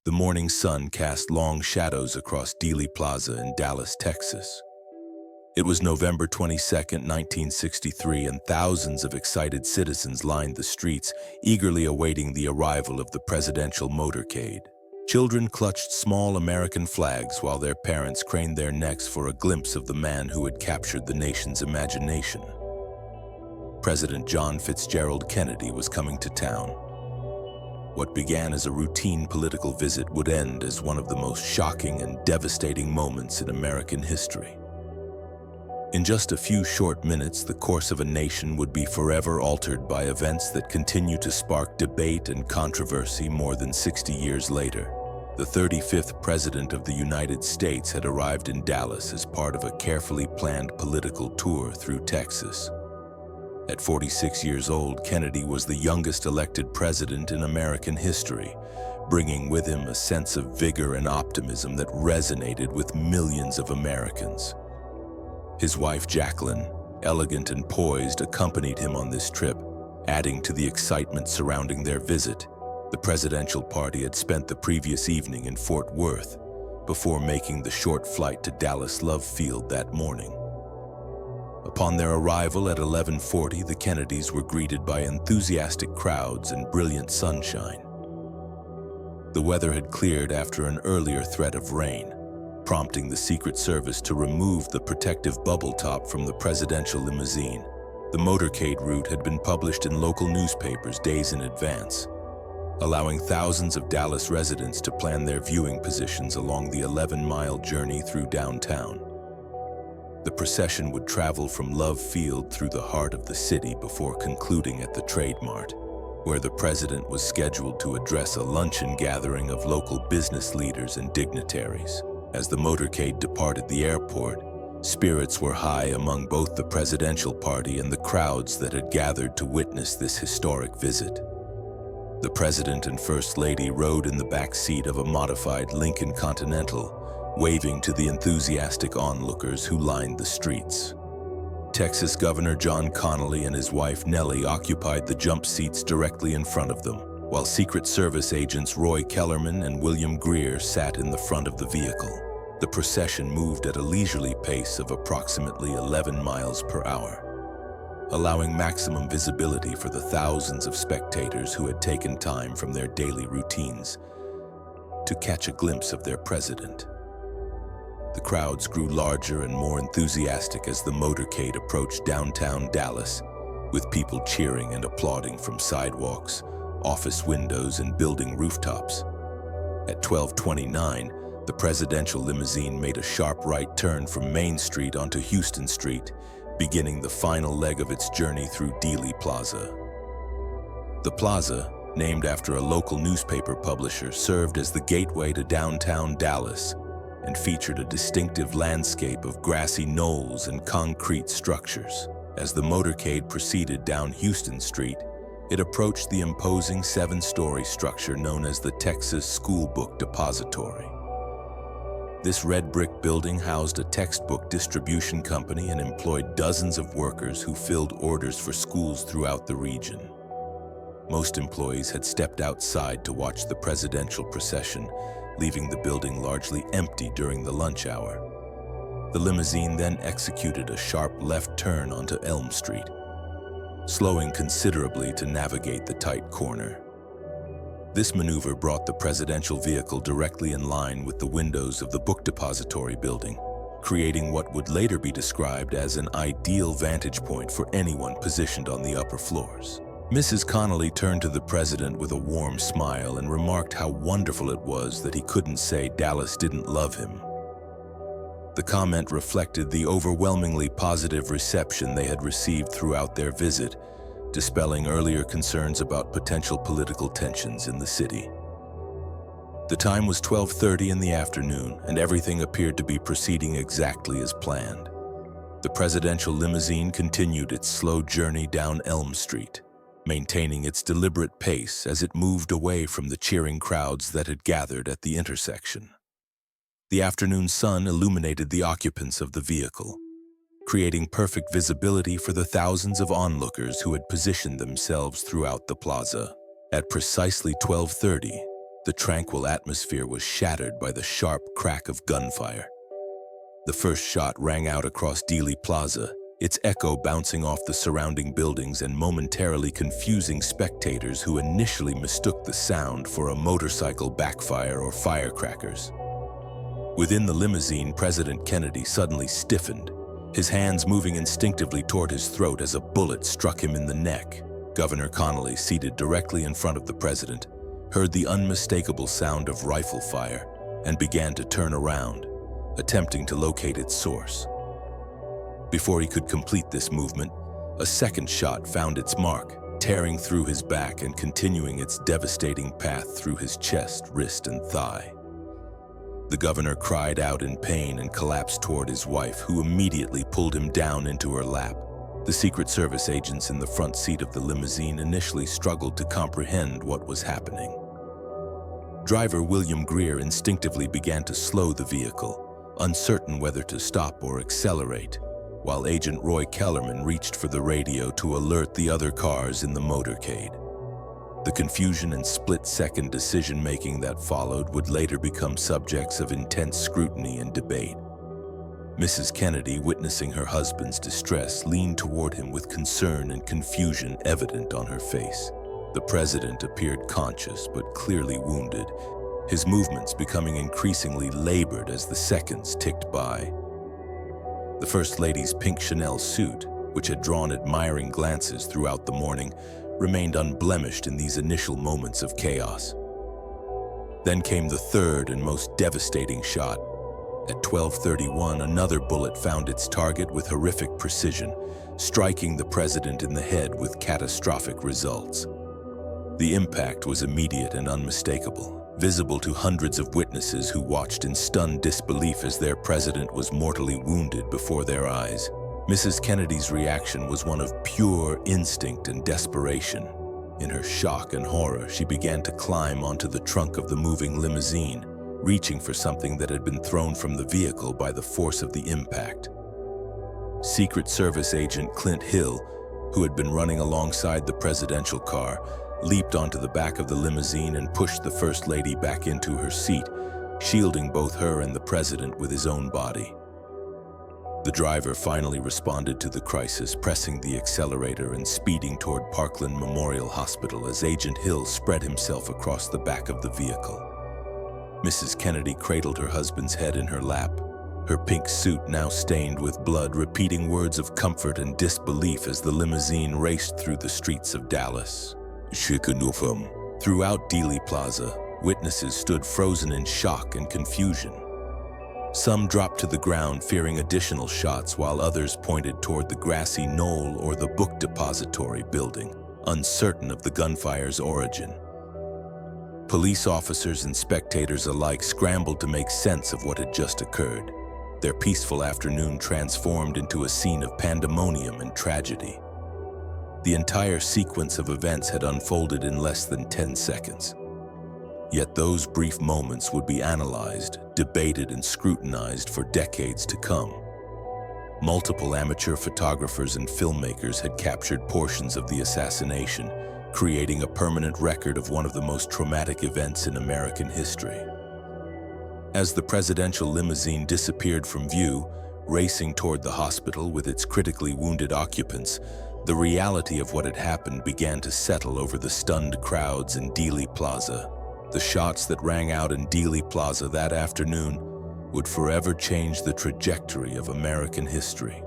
The morning sun cast long shadows across Dealey Plaza in Dallas, Texas. It was November 22, 1963, and thousands of excited citizens lined the streets, eagerly awaiting the arrival of the presidential motorcade. Children clutched small American flags while their parents craned their necks for a glimpse of the man who had captured the nation's imagination. President John Fitzgerald Kennedy was coming to town. What began as a routine political visit would end as one of the most shocking and devastating moments in American history. In just a few short minutes, the course of a nation would be forever altered by events that continue to spark debate and controversy more than 60 years later. The 35th President of the United States had arrived in Dallas as part of a carefully planned political tour through Texas. At 46 years old, Kennedy was the youngest elected president in American history, bringing with him a sense of vigor and optimism that resonated with millions of Americans. His wife, Jacqueline, elegant and poised, accompanied him on this trip, adding to the excitement surrounding their visit. The presidential party had spent the previous evening in Fort Worth before making the short flight to Dallas Love Field that morning. Upon their arrival at 11:40, the Kennedys were greeted by enthusiastic crowds and brilliant sunshine. The weather had cleared after an earlier threat of rain, prompting the Secret Service to remove the protective bubble top from the presidential limousine. The motorcade route had been published in local newspapers days in advance, allowing thousands of Dallas residents to plan their viewing positions along the 11-mile journey through downtown. The procession would travel from Love Field through the heart of the city before concluding at the Trade Mart, where the president was scheduled to address a luncheon gathering of local business leaders and dignitaries. As the motorcade departed the airport, spirits were high among both the presidential party and the crowds that had gathered to witness this historic visit. The president and first lady rode in the back seat of a modified Lincoln Continental, waving to the enthusiastic onlookers who lined the streets. Texas Governor John Connally and his wife Nellie occupied the jump seats directly in front of them, while Secret Service agents Roy Kellerman and William Greer sat in the front of the vehicle. The procession moved at a leisurely pace of approximately 11 miles per hour, allowing maximum visibility for the thousands of spectators who had taken time from their daily routines to catch a glimpse of their president. The crowds grew larger and more enthusiastic as the motorcade approached downtown Dallas, with people cheering and applauding from sidewalks, office windows, and building rooftops. At 12:29, the presidential limousine made a sharp right turn from Main Street onto Houston Street, beginning the final leg of its journey through Dealey Plaza. The plaza, named after a local newspaper publisher, served as the gateway to downtown Dallas and featured a distinctive landscape of grassy knolls and concrete structures. As the motorcade proceeded down Houston Street, it approached the imposing 7-story structure known as the Texas School Book Depository. This red brick building housed a textbook distribution company and employed dozens of workers who filled orders for schools throughout the region. Most employees had stepped outside to watch the presidential procession, leaving the building largely empty during the lunch hour. The limousine then executed a sharp left turn onto Elm Street, slowing considerably to navigate the tight corner. This maneuver brought the presidential vehicle directly in line with the windows of the book depository building, creating what would later be described as an ideal vantage point for anyone positioned on the upper floors. Mrs. Connally turned to the president with a warm smile and remarked how wonderful it was that he couldn't say Dallas didn't love him. The comment reflected the overwhelmingly positive reception they had received throughout their visit, dispelling earlier concerns about potential political tensions in the city. The time was 12:30 in the afternoon, and everything appeared to be proceeding exactly as planned. The presidential limousine continued its slow journey down Elm Street, maintaining its deliberate pace as it moved away from the cheering crowds that had gathered at the intersection. The afternoon sun illuminated the occupants of the vehicle, creating perfect visibility for the thousands of onlookers who had positioned themselves throughout the plaza. At precisely 12:30, The tranquil atmosphere was shattered by the sharp crack of gunfire. The first shot rang out across Dealey Plaza, its echo bouncing off the surrounding buildings and momentarily confusing spectators who initially mistook the sound for a motorcycle backfire or firecrackers. Within the limousine, President Kennedy suddenly stiffened, his hands moving instinctively toward his throat as a bullet struck him in the neck. Governor Connolly, seated directly in front of the president, heard the unmistakable sound of rifle fire and began to turn around, attempting to locate its source. Before he could complete this movement, a second shot found its mark, tearing through his back and continuing its devastating path through his chest, wrist, and thigh. The governor cried out in pain and collapsed toward his wife, who immediately pulled him down into her lap. The Secret Service agents in the front seat of the limousine initially struggled to comprehend what was happening. Driver William Greer instinctively began to slow the vehicle, uncertain whether to stop or accelerate, while Agent Roy Kellerman reached for the radio to alert the other cars in the motorcade. The confusion and split-second decision-making that followed would later become subjects of intense scrutiny and debate. Mrs. Kennedy, witnessing her husband's distress, leaned toward him with concern and confusion evident on her face. The president appeared conscious but clearly wounded, his movements becoming increasingly labored as the seconds ticked by. The First Lady's pink Chanel suit, which had drawn admiring glances throughout the morning, remained unblemished in these initial moments of chaos. Then came the third and most devastating shot. At 12:31, another bullet found its target with horrific precision, striking the president in the head with catastrophic results. The impact was immediate and unmistakable, visible to hundreds of witnesses who watched in stunned disbelief as their president was mortally wounded before their eyes. Mrs. Kennedy's reaction was one of pure instinct and desperation. In her shock and horror, she began to climb onto the trunk of the moving limousine, reaching for something that had been thrown from the vehicle by the force of the impact. Secret Service agent Clint Hill, who had been running alongside the presidential car, leaped onto the back of the limousine and pushed the First Lady back into her seat, shielding both her and the president with his own body. The driver finally responded to the crisis, pressing the accelerator and speeding toward Parkland Memorial Hospital as Agent Hill spread himself across the back of the vehicle. Mrs. Kennedy cradled her husband's head in her lap, her pink suit now stained with blood, repeating words of comfort and disbelief as the limousine raced through the streets of Dallas. Throughout Dealey Plaza, witnesses stood frozen in shock and confusion. Some dropped to the ground, fearing additional shots, while others pointed toward the grassy knoll or the book depository building, uncertain of the gunfire's origin. Police officers and spectators alike scrambled to make sense of what had just occurred, their peaceful afternoon transformed into a scene of pandemonium and tragedy. The entire sequence of events had unfolded in less than 10 seconds. Yet those brief moments would be analyzed, debated, and scrutinized for decades to come. Multiple amateur photographers and filmmakers had captured portions of the assassination, creating a permanent record of one of the most traumatic events in American history. As the presidential limousine disappeared from view, racing toward the hospital with its critically wounded occupants, the reality of what had happened began to settle over the stunned crowds in Dealey Plaza. The shots that rang out in Dealey Plaza that afternoon would forever change the trajectory of American history.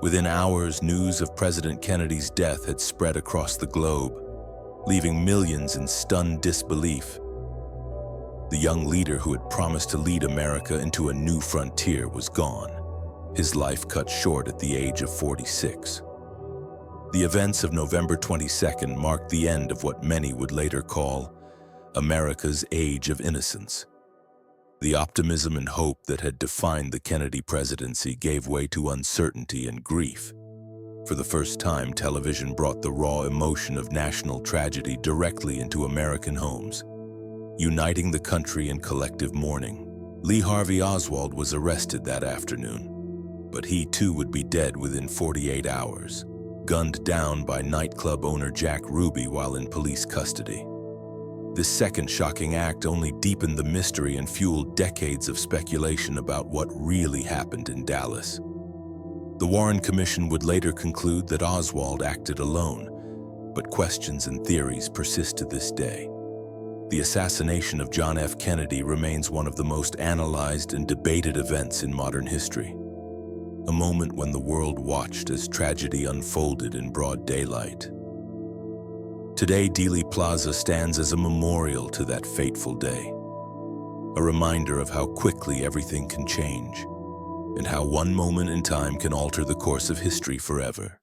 Within hours, news of President Kennedy's death had spread across the globe, leaving millions in stunned disbelief. The young leader who had promised to lead America into a new frontier was gone, his life cut short at the age of 46. The events of November 22nd marked the end of what many would later call America's Age of Innocence. The optimism and hope that had defined the Kennedy presidency gave way to uncertainty and grief. For the first time, television brought the raw emotion of national tragedy directly into American homes, uniting the country in collective mourning. Lee Harvey Oswald was arrested that afternoon, but he too would be dead within 48 hours, gunned down by nightclub owner Jack Ruby while in police custody. This second shocking act only deepened the mystery and fueled decades of speculation about what really happened in Dallas. The Warren Commission would later conclude that Oswald acted alone, but questions and theories persist to this day. The assassination of John F. Kennedy remains one of the most analyzed and debated events in modern history. A moment when the world watched as tragedy unfolded in broad daylight. Today, Dealey Plaza stands as a memorial to that fateful day, a reminder of how quickly everything can change, and how one moment in time can alter the course of history forever.